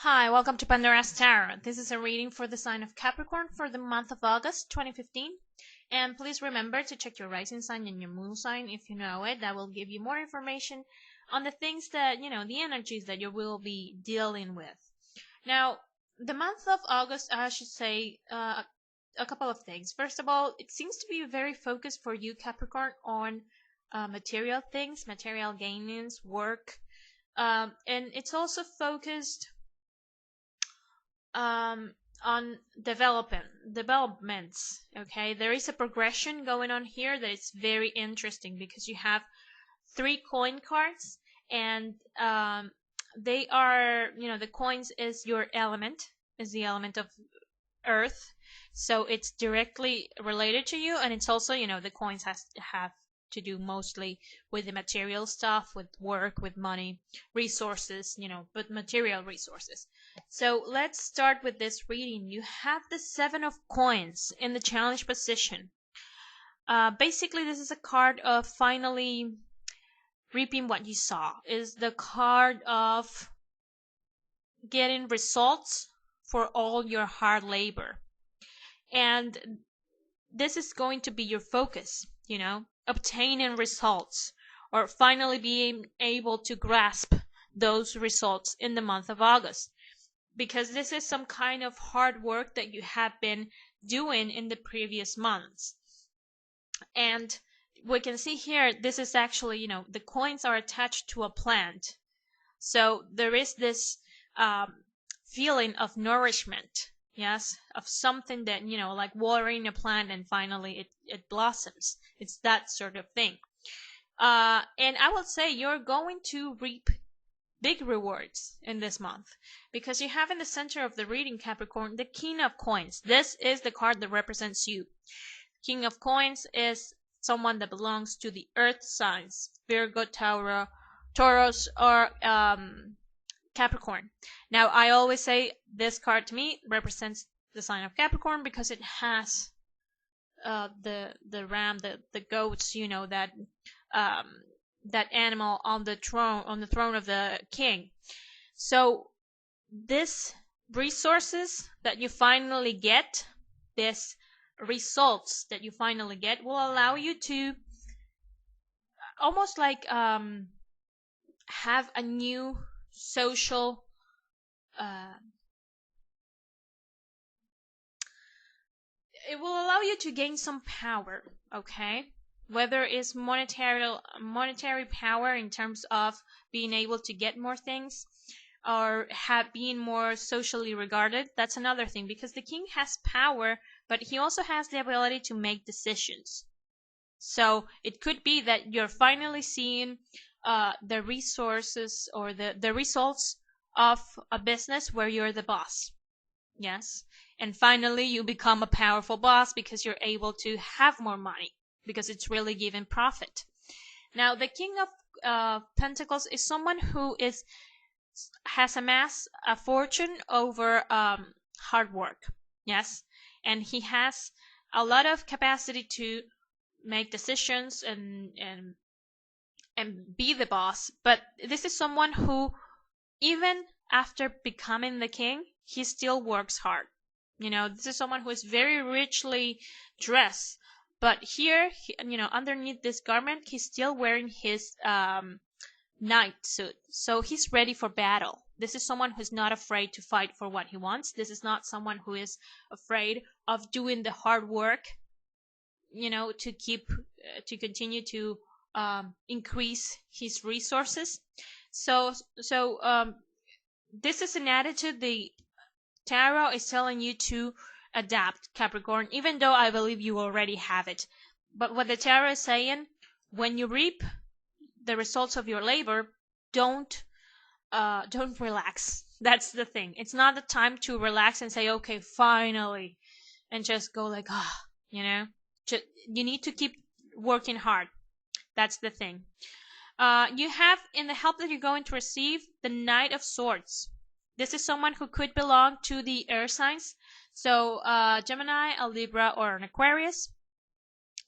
Hi, welcome to Pandora's Tarot. This is a reading for the sign of Capricorn for the month of August 2015. And please remember to check your rising sign and your moon sign if you know it. That will give you more information on the things that, the energies that you will be dealing with. Now, the month of August, I should say a couple of things. First of all, it seems to be very focused for you, Capricorn, on material things, material gainings, work. And it's also focused on developments. Okay, there is a progression going on here that is very interesting because you have 3 coin cards, and they are, the coins is your element, is the element of earth, so it's directly related to you, and it's also, the coins have to do mostly with the material stuff, with work, with money, resources, but material resources. So let's start with this reading. You have the 7 of Coins in the challenge position. Basically, this is a card of finally reaping what you saw. Is the card of getting results for all your hard labor. And this is going to be your focus, obtaining results, or finally being able to grasp those results in the month of August, because this is some kind of hard work that you have been doing in the previous months. And we can see here, this is actually, the coins are attached to a plant, so there is this feeling of nourishment, yes, of something that, like watering a plant and finally it blossoms. It's that sort of thing. And I will say you're going to reap big rewards in this month, because you have in the center of the reading, Capricorn, the King of Coins. This is the card that represents you. King of Coins is someone that belongs to the earth signs, Virgo, Taurus, or Capricorn. Now, I always say this card to me represents the sign of Capricorn because it has the ram, the goats, that animal on the throne of the king. So this resources that you finally get, this results that you finally get, will allow you to almost like have a new social it will allow you to gain some power, okay? Whether it's monetary power in terms of being able to get more things, or being more socially regarded. That's another thing, because the king has power, but he also has the ability to make decisions. So it could be that you're finally seeing the resources or the results of a business where you're the boss. Yes. And finally, you become a powerful boss because you're able to have more money, because it's really giving profit. Now, the King of Pentacles is someone who has amassed a fortune over hard work. Yes. And he has a lot of capacity to make decisions and be the boss. But this is someone who, even after becoming the king, he still works hard. This is someone who is very richly dressed, but here, underneath this garment, he's still wearing his knight suit. So he's ready for battle. This is someone who's not afraid to fight for what he wants. This is not someone who is afraid of doing the hard work, to continue to increase his resources. So this is an attitude the Tarot is telling you to adapt, Capricorn, even though I believe you already have it. But what the Tarot is saying, when you reap the results of your labor, don't relax. That's the thing. It's not the time to relax and say, okay, finally, and just go like, you need to keep working hard. That's the thing. You have, in the help that you're going to receive, the Knight of Swords. This is someone who could belong to the air signs, so Gemini, a Libra, or an Aquarius.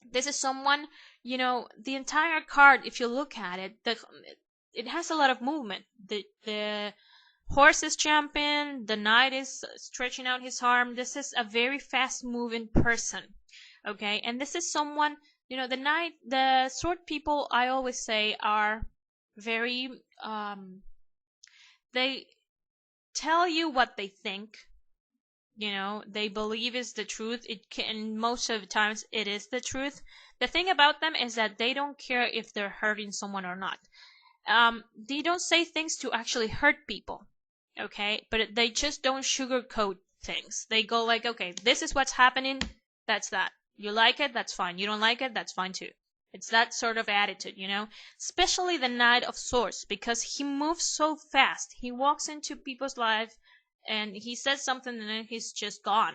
This is someone, the entire card, if you look at it, it has a lot of movement. The horse is jumping, the knight is stretching out his arm. This is a very fast moving person. Okay, and this is someone, the sword people, I always say, are very they tell you what they think. They believe is the truth. It can, most of the times it is the truth. The thing about them is that they don't care if they're hurting someone or not. They don't say things to actually hurt people, okay, but they just don't sugarcoat things. They go like, okay, this is what's happening, that's that. You like it, that's fine. You don't like it, that's fine too. It's that sort of attitude, especially the Knight of Swords, because he moves so fast. He walks into people's lives and he says something and then he's just gone,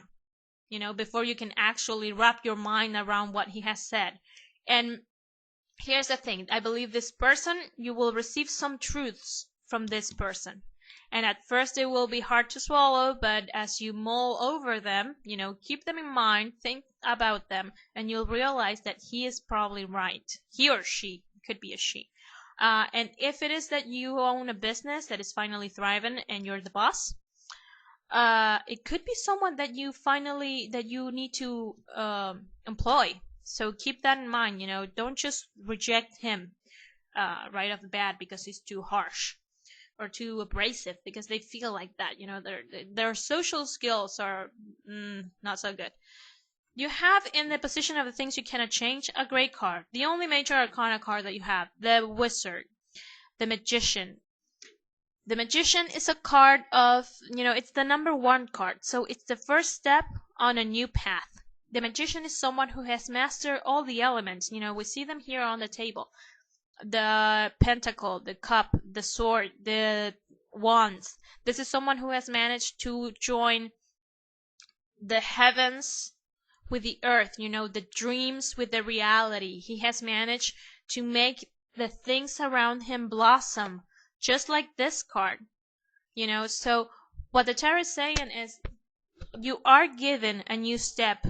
before you can actually wrap your mind around what he has said. And here's the thing. I believe this person, you will receive some truths from this person. And at first it will be hard to swallow, but as you mull over them, keep them in mind, think about them, and you'll realize that he is probably right. He or she, could be a she. And if it is that you own a business that is finally thriving and you're the boss, it could be someone that you need to employ. So keep that in mind, don't just reject him right off the bat because he's too harsh or too abrasive, because they feel like that, their social skills are not so good. You have in the position of the things you cannot change a great card. The only major arcana card that you have, the Wizard, the Magician. The Magician is a card of, it's the number 1 card, so it's the first step on a new path. The Magician is someone who has mastered all the elements. We see them here on the table. The pentacle, the cup, the sword, the wands. This is someone who has managed to join the heavens with the earth, the dreams with the reality. He has managed to make the things around him blossom, just like this card. So what the tarot is saying is you are given a new step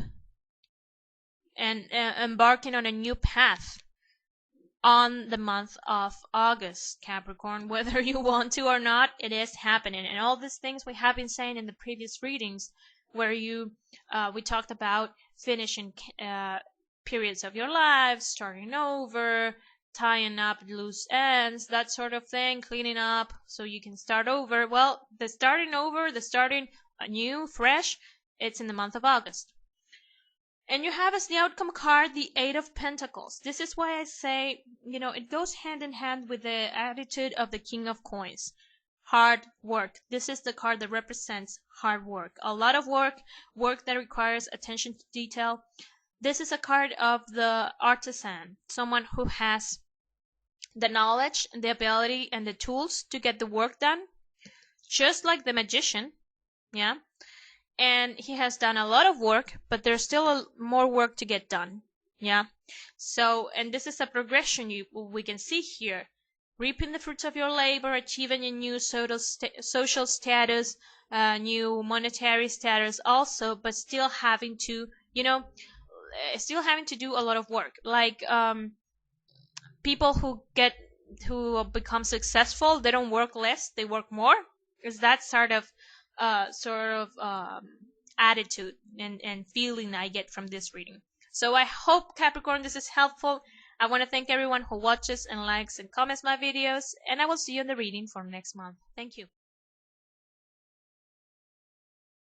and embarking on a new path on the month of August, Capricorn. Whether you want to or not, it is happening. And all these things we have been saying in the previous readings, where we talked about finishing periods of your life, starting over, tying up loose ends, that sort of thing, cleaning up so you can start over. Well, the starting over, the starting anew, fresh, it's in the month of August. And you have as the outcome card the 8 of Pentacles. This is why I say, it goes hand in hand with the attitude of the King of Coins. Hard work. This is the card that represents hard work. A lot of work that requires attention to detail. This is a card of the artisan, someone who has the knowledge, the ability, and the tools to get the work done, just like the Magician, yeah? And he has done a lot of work, but there's still more work to get done, yeah? So, and this is a progression we can see here. Reaping the fruits of your labor, achieving a new social status, new monetary status also, but still having to, still having to do a lot of work. Like people who become successful, they don't work less, they work more. Is that sort of attitude and feeling I get from this reading. So I hope, Capricorn, this is helpful. I want to thank everyone who watches and likes and comments my videos, and I will see you in the reading for next month. Thank you.